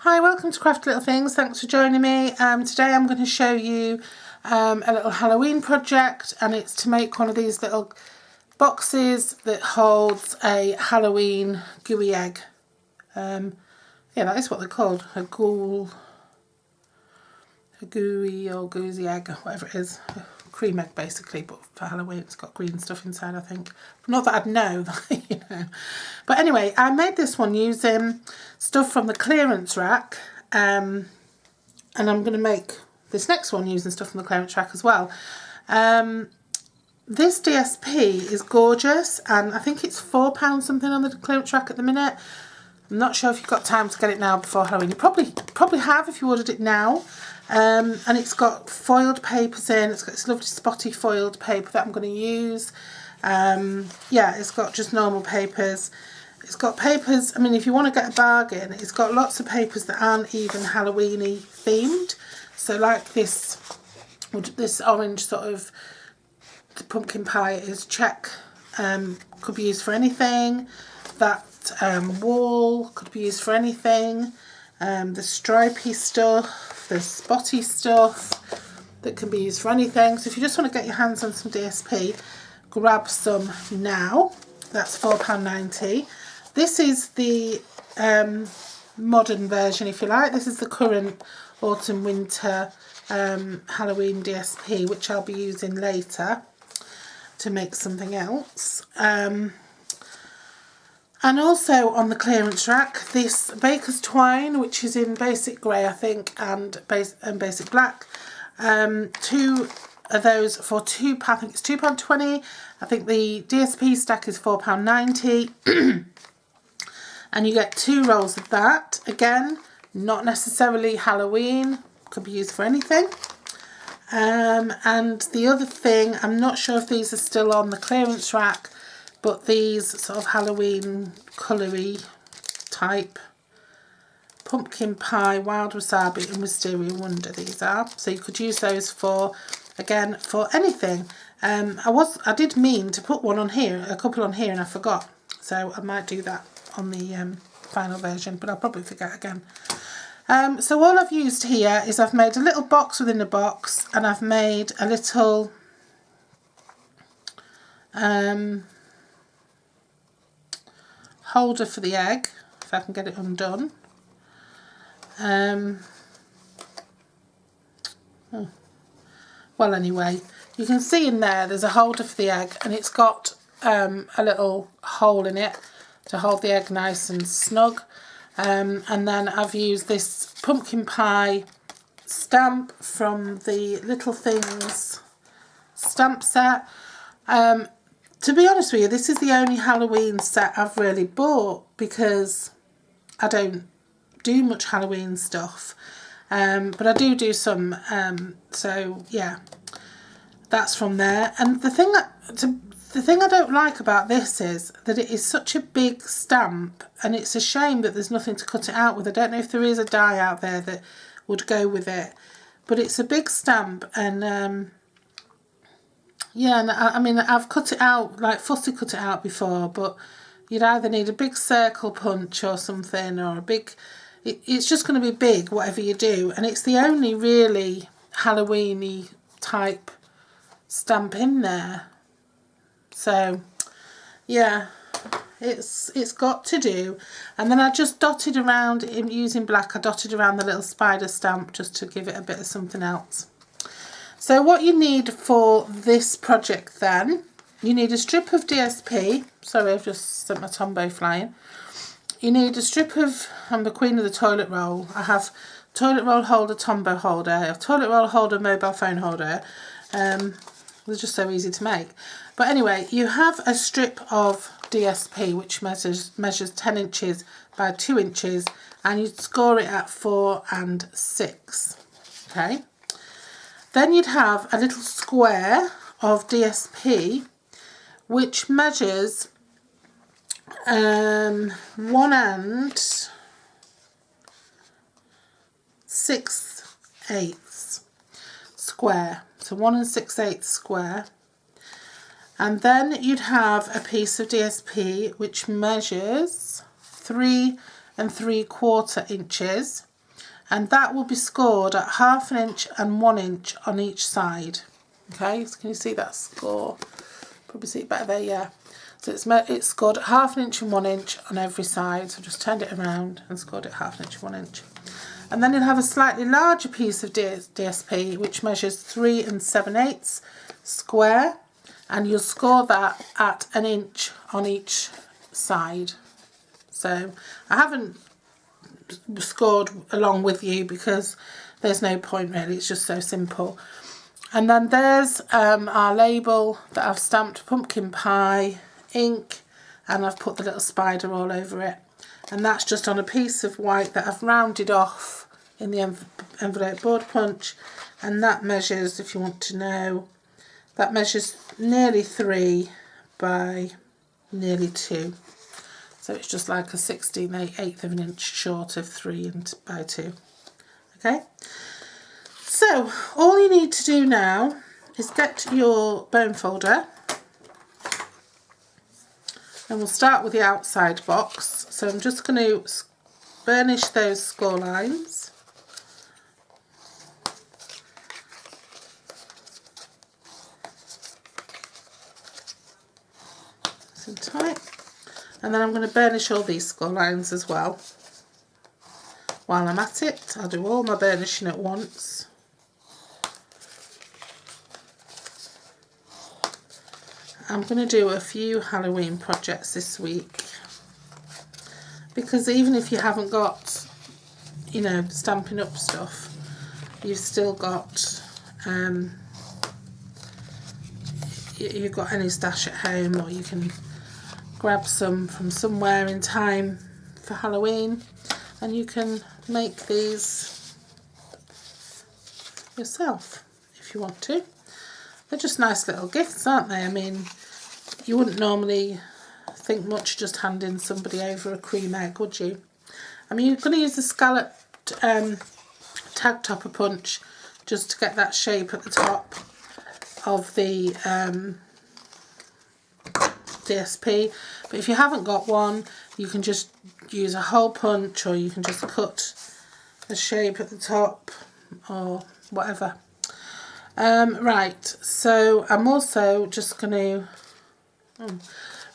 Hi, welcome to Craft Little Things. Thanks for joining me. Today I'm going to show you a little Halloween project, and it's to make one of these little boxes that holds a Halloween gooey egg. Yeah, that is what they're called, a gooey or goozy egg, whatever it is. A cream egg basically, but for Halloween it's got green stuff inside, I think. Not that I'd know, you know. But anyway, I made this one using stuff from the clearance rack, and I'm going to make this next one using stuff from the clearance rack as well. This DSP is gorgeous, and I think it's £4 something on the clearance rack at the minute. I'm not sure if you've got time to get it now before Halloween. You probably have if you ordered it now. And it's got foiled papers in. It's got this lovely spotty foiled paper that I'm going to use. Yeah, it's got just normal papers. It's got papers, I mean, if you want to get a bargain, it's got lots of papers that aren't even Halloween-y themed. So like this orange sort of pumpkin pie is check, could be used for anything. That wall could be used for anything. The stripy stuff, the spotty stuff that can be used for anything. So if you just want to get your hands on some DSP, grab some now. That's £4.90. This is the modern version, if you like. This is the current autumn winter Halloween DSP, which I'll be using later to make something else. And also on the clearance rack, this Baker's Twine, which is in basic grey, I think, and basic black. Two of those for £2. I think it's £2.20. I think the DSP stack is £4.90. And you get 2 rolls of that. Again, not necessarily Halloween, could be used for anything. And the other thing, I'm not sure if these are still on the clearance rack, but these sort of Halloween coloury type pumpkin pie, wild wasabi and wisteria wonder, these are. So you could use those for, again, for anything. I did mean to put one on here, a couple on here, and I forgot. So I might do that on the final version, but I'll probably forget again. So all I've used here is I've made a little box within a box, and I've made a little holder for the egg, if I can get it undone. Well, anyway, you can see in there's a holder for the egg, and it's got a little hole in it to hold the egg nice and snug. And then I've used this pumpkin pie stamp from the Little Things stamp set. To be honest with you, this is the only Halloween set I've really bought, because I don't do much Halloween stuff, but I do some, so yeah, that's from there. And the thing I don't like about this is that it is such a big stamp, and it's a shame that there's nothing to cut it out with. I don't know if there is a die out there that would go with it, but it's a big stamp, and yeah, and I mean, I've cut it out, like Fussy cut it out before, but you'd either need a big circle punch or something, or a big, it's just going to be big, whatever you do. And it's the only really Halloween-y type stamp in there. So, yeah, it's got to do. And then I just dotted around, using black, I dotted around the little spider stamp just to give it a bit of something else. So what you need for this project then, you need a strip of DSP. Sorry, I've just sent my Tombow flying. You need a strip of, I'm the queen of the toilet roll. I have toilet roll holder, Tombow holder, I have toilet roll holder, mobile phone holder. They're just so easy to make. But anyway, you have a strip of DSP which measures 10 inches by 2 inches, and you score it at 4 and 6. Okay. Then you'd have a little square of DSP which measures 1 and 6/8 square. So 1 and 6/8 square. And then you'd have a piece of DSP which measures 3 and 3/4 inches. and that will be scored at 1/2 inch and 1 inch on each side. Okay, so can you see that score? Probably see it better there, yeah. So it's scored at 1/2 inch and 1 inch on every side. So just turned it around and scored it 1/2 inch and 1 inch. And then you'll have a slightly larger piece of DSP which measures 3 7/8 square, and you'll score that at 1 inch on each side. So I haven't scored along with you because there's no point really, it's just so simple. And then there's our label that I've stamped pumpkin pie ink, and I've put the little spider all over it, and that's just on a piece of white that I've rounded off in the envelope board punch, and that measures, if you want to know, that measures nearly 3 by nearly 2. So it's just like a 1/16/8 of an inch short of 3 by 2. Okay, so all you need to do now is get your bone folder, and we'll start with the outside box. So I'm just going to burnish those score lines. So tight. And then I'm going to burnish all these score lines as well. While I'm at it, I'll do all my burnishing at once. I'm going to do a few Halloween projects this week, because even if you haven't got, you know, Stampin' Up stuff, you've still got you've got any stash at home, or you can grab some from somewhere in time for Halloween, and you can make these yourself if you want to. They're just nice little gifts, aren't they? I mean, you wouldn't normally think much just handing somebody over a cream egg, would you? I mean, you're going to use the scalloped tag topper punch just to get that shape at the top of the DSP, but if you haven't got one, you can just use a hole punch, or you can just cut a shape at the top or whatever. Right, so I'm also just going to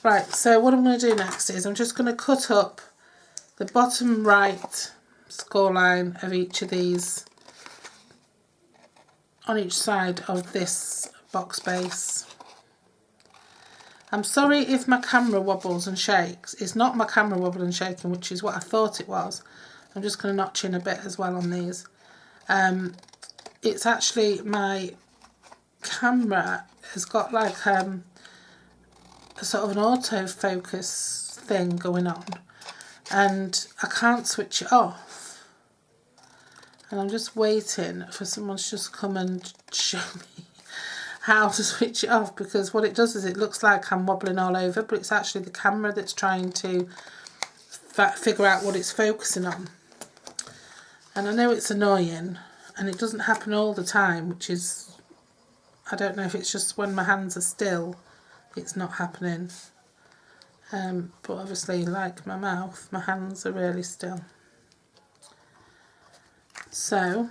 right, so what I'm going to do next is I'm just going to cut up the bottom right score line of each of these on each side of this box base. I'm sorry if my camera wobbles and shakes. It's not my camera wobbling and shaking, which is what I thought it was. I'm just going to notch in a bit as well on these. It's actually my camera has got like a sort of an autofocus thing going on, and I can't switch it off. And I'm just waiting for someone to just come and show me how to switch it off, because what it does is it looks like I'm wobbling all over, but it's actually the camera that's trying to figure out what it's focusing on. And I know it's annoying, and it doesn't happen all the time, which is, I don't know if it's just when my hands are still it's not happening, but obviously, like my mouth, my hands are really still. So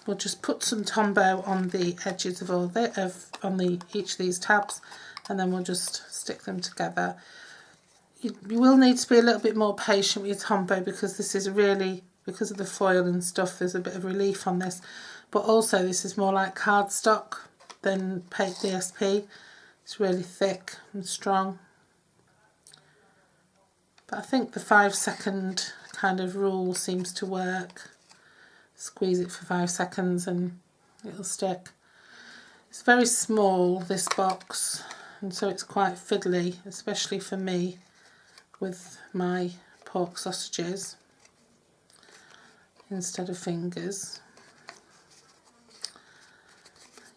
we'll just put some Tombow on the edges of all each of these tabs, and then we'll just stick them together. You will need to be a little bit more patient with your Tombow, because this is really, because of the foil and stuff, there's a bit of relief on this, but also this is more like cardstock than paper DSP. It's really thick and strong, but I think the 5-second kind of rule seems to work. Squeeze it for 5 seconds and it'll stick. It's very small, this box, and so it's quite fiddly, especially for me with my pork sausages instead of fingers.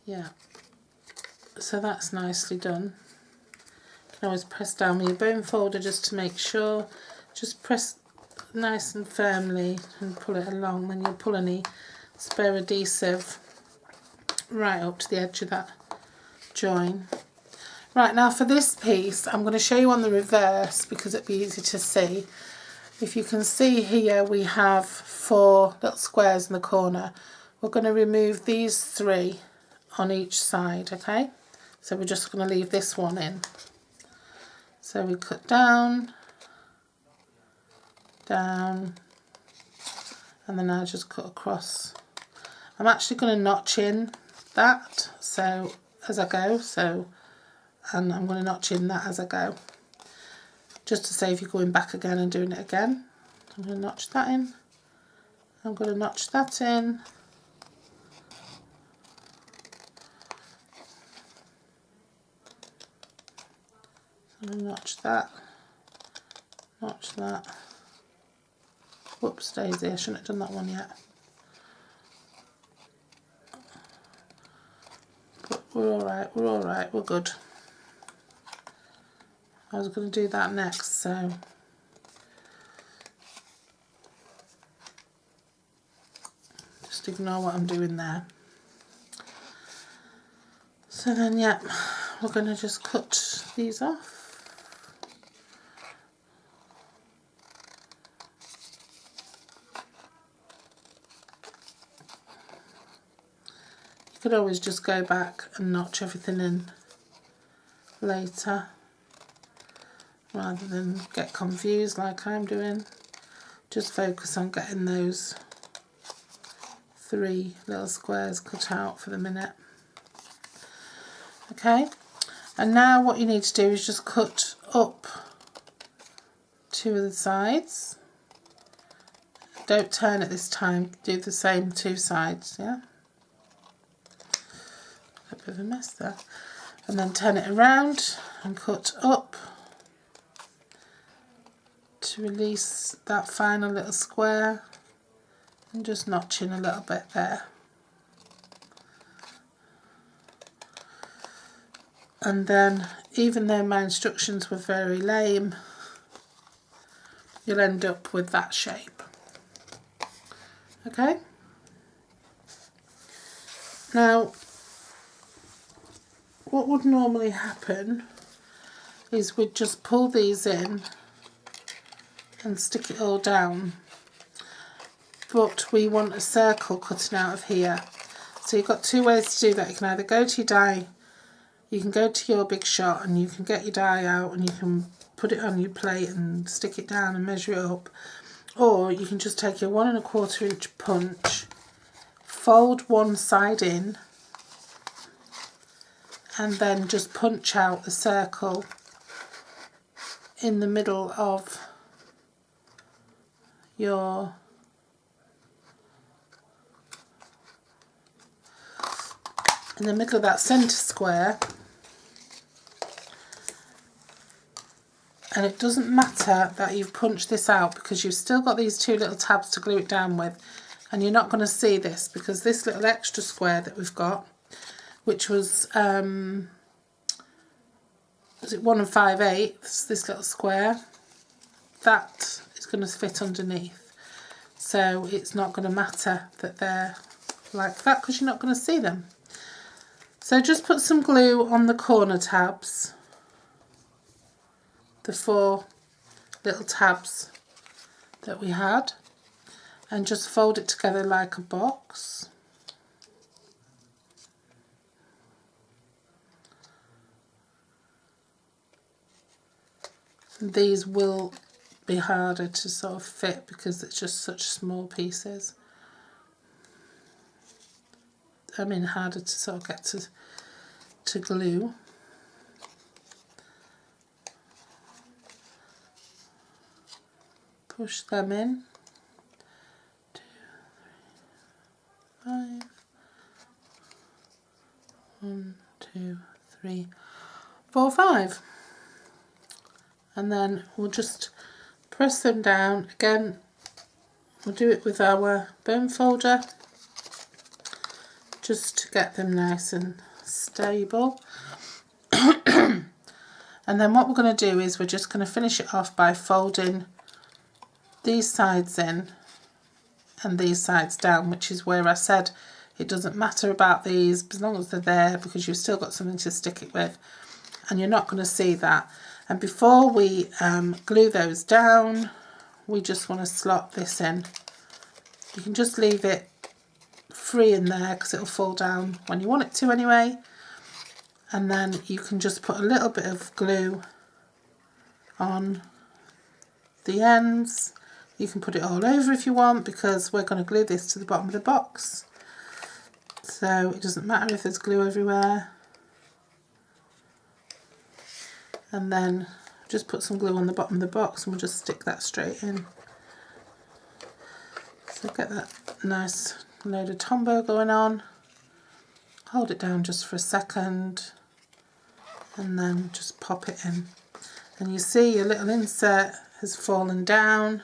Yeah, so that's nicely done. You can always press down with your bone folder just to make sure. Just press nice and firmly and pull it along, then you'll pull any spare adhesive right up to the edge of that join. Right, now for this piece I'm going to show you on the reverse because it'd be easy to see. if you can see here, we have 4 little squares in the corner. We're going to remove these 3 on each side, okay? So we're just going to leave this one in. So we cut down, down, and then I just cut across. I'm actually going to notch in that so as I go, and I'm going to notch in that as I go, just to save you going back again and doing it again. I'm going to notch that in, I'm going to notch that in, I'm going to notch that, notch that. Whoops daisy, I shouldn't have done that one yet. But we're alright, we're good. I was going to do that next, so just ignore what I'm doing there. So then, yeah, we're going to just cut these off. You could always just go back and notch everything in later, rather than get confused like I'm doing. Just focus on getting those 3 little squares cut out for the minute. Okay, and now what you need to do is just cut up 2 of the sides. Don't turn it this time, do the same 2 sides, yeah? A bit of a mess there. And then turn it around and cut up to release that final little square, and just notch in a little bit there. And then, even though my instructions were very lame, you'll end up with that shape. Okay? Now, what would normally happen is we'd just pull these in and stick it all down, but we want a circle cutting out of here. So you've got 2 ways to do that. You can either go to your die, you can go to your big shot and you can get your die out and you can put it on your plate and stick it down and measure it up, or you can just take your 1 1/4 inch punch, fold one side in, and then just punch out the circle in the middle of your that centre square. And it doesn't matter that you've punched this out, because you've still got these 2 little tabs to glue it down with, and you're not going to see this, because this little extra square that we've got, which was it 1 5/8, this little square, that is going to fit underneath. So it's not going to matter that they're like that, because you're not going to see them. So just put some glue on the corner tabs, the 4 little tabs that we had, and just fold it together like a box. These will be harder to sort of fit because it's just such small pieces. I mean, harder to sort of get to glue. Push them in. 2, 3, 5. 1, 2, 3, 4, 5. And then we'll just press them down. Again, we'll do it with our bone folder, just to get them nice and stable. And then what we're going to do is we're just going to finish it off by folding these sides in and these sides down, which is where I said it doesn't matter about these as long as they're there, because you've still got something to stick it with, and you're not going to see that. And before we glue those down, we just want to slot this in. You can just leave it free in there because it'll fall down when you want it to anyway. And then you can just put a little bit of glue on the ends. You can put it all over if you want, because we're going to glue this to the bottom of the box. So it doesn't matter if there's glue everywhere. And then just put some glue on the bottom of the box and we'll just stick that straight in. So get that nice load of Tombow going on. Hold it down just for a second and then just pop it in. And you see your little insert has fallen down.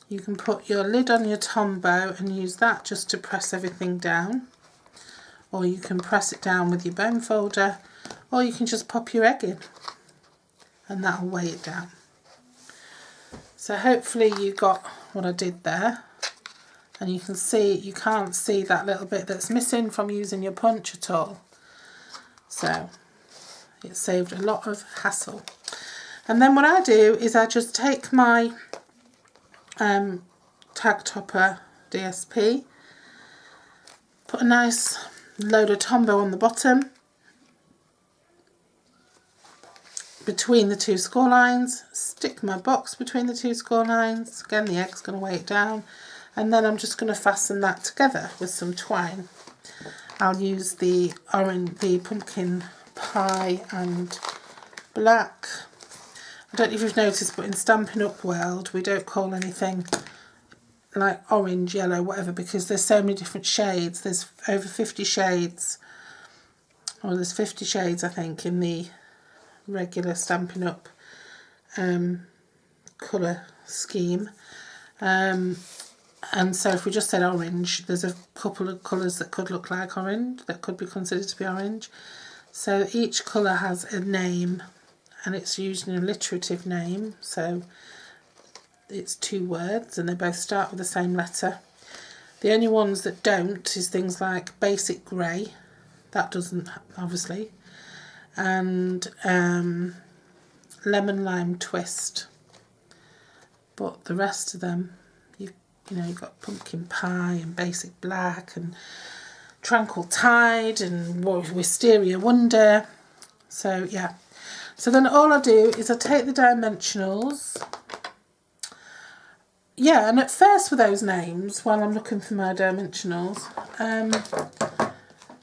You can put your lid on your Tombow and use that just to press everything down. Or you can press it down with your bone folder, or you can just pop your egg in and that'll weigh it down. So hopefully you got what I did there. And you can see, you can't see that little bit that's missing from using your punch at all. So it saved a lot of hassle. And then what I do is I just take my tag topper DSP, put a nice load of Tombow on the bottom between the two score lines, stick my box between the two score lines. Again, the egg's going to weigh it down. And then I'm just going to fasten that together with some twine. I'll use the pumpkin pie and black. I don't know if you've noticed, but in Stampin' Up world, we don't call anything like orange, yellow, whatever, because there's so many different shades. There's over 50 shades, or there's 50 shades, I think, in the regular Stampin' Up colour scheme. And so if we just said orange, there's a couple of colours that could look like orange, that could be considered to be orange. So each colour has a name, and it's usually an alliterative name, so it's 2 words and they both start with the same letter. The only ones that don't is things like basic grey, that doesn't obviously, and lemon lime twist, but the rest of them, you know, you've got pumpkin pie and basic black and tranquil tide and wisteria wonder. So yeah, so then all I do is I take the dimensionals. Yeah, and at first with those names, while I'm looking for my dimensionals,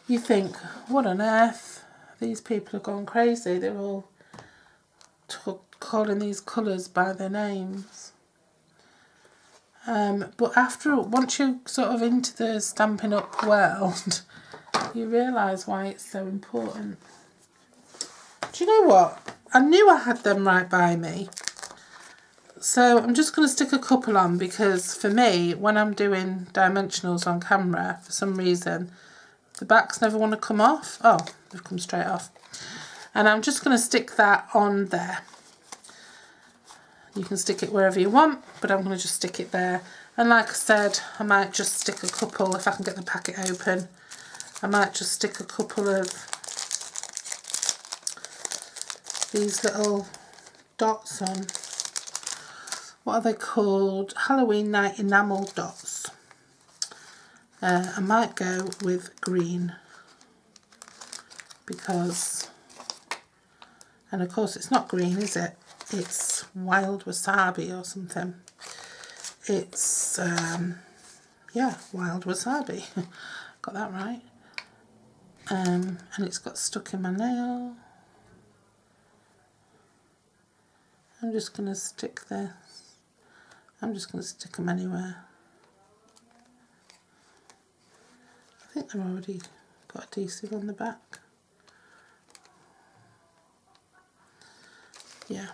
you think, what on earth? These people have gone crazy. They're all calling these colours by their names. But once you're sort of into the Stampin' Up world, you realise why it's so important. Do you know what? I knew I had them right by me. So I'm just going to stick a couple on, because for me, when I'm doing dimensionals on camera, for some reason, the backs never want to come off. Oh, they've come straight off. And I'm just going to stick that on there. You can stick it wherever you want, but I'm going to just stick it there. And like I said, I might just stick a couple, if I can get the packet open, I might just stick a couple of these little dots on. What are they called? Halloween Night enamel dots. I might go with green, because, and of course it's not green, is it? It's wild wasabi or something. It's, yeah, wild wasabi. Got that right. And it's got stuck in my nail. I'm just going to stick this. I'm just going to stick them anywhere. I think they've already got adhesive on the back. Yeah.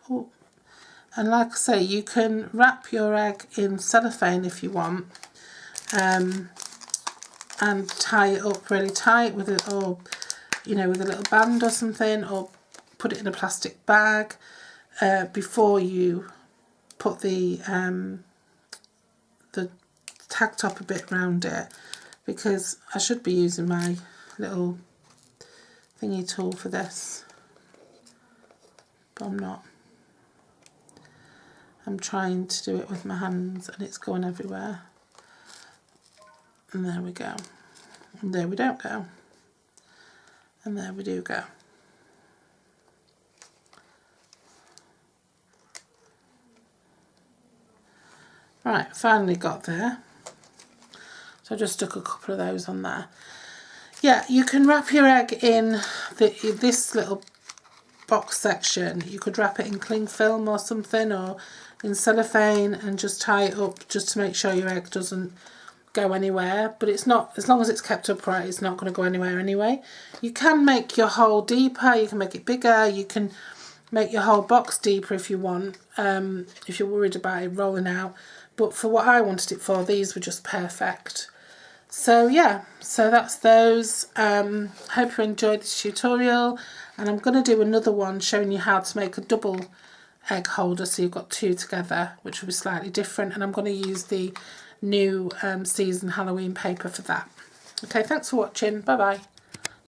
Oh, and like I say, you can wrap your egg in cellophane if you want, and tie it up really tight with it, or you know, with a little band or something, or put it in a plastic bag before you put the tag topper bit around it, because I should be using my little thingy tool for this, but I'm not. I'm trying to do it with my hands and it's going everywhere. And there we go. And there we don't go. And there we do go. Right, finally got there. So I just stuck a couple of those on there. Yeah, you can wrap your egg in this little box section. You could wrap it in cling film or something, or in cellophane, and just tie it up just to make sure your egg doesn't go anywhere. But it's not, as long as it's kept upright, it's not going to go anywhere anyway. You can make your hole deeper, you can make it bigger, you can make your whole box deeper if you want, if you're worried about it rolling out. But for what I wanted it for, these were just perfect. So yeah, so that's those. Hope you enjoyed this tutorial, and I'm going to do another one showing you how to make a double egg holder, so you've got two together, which will be slightly different, and I'm going to use the new season Halloween paper for that. Okay, thanks for watching. Bye bye.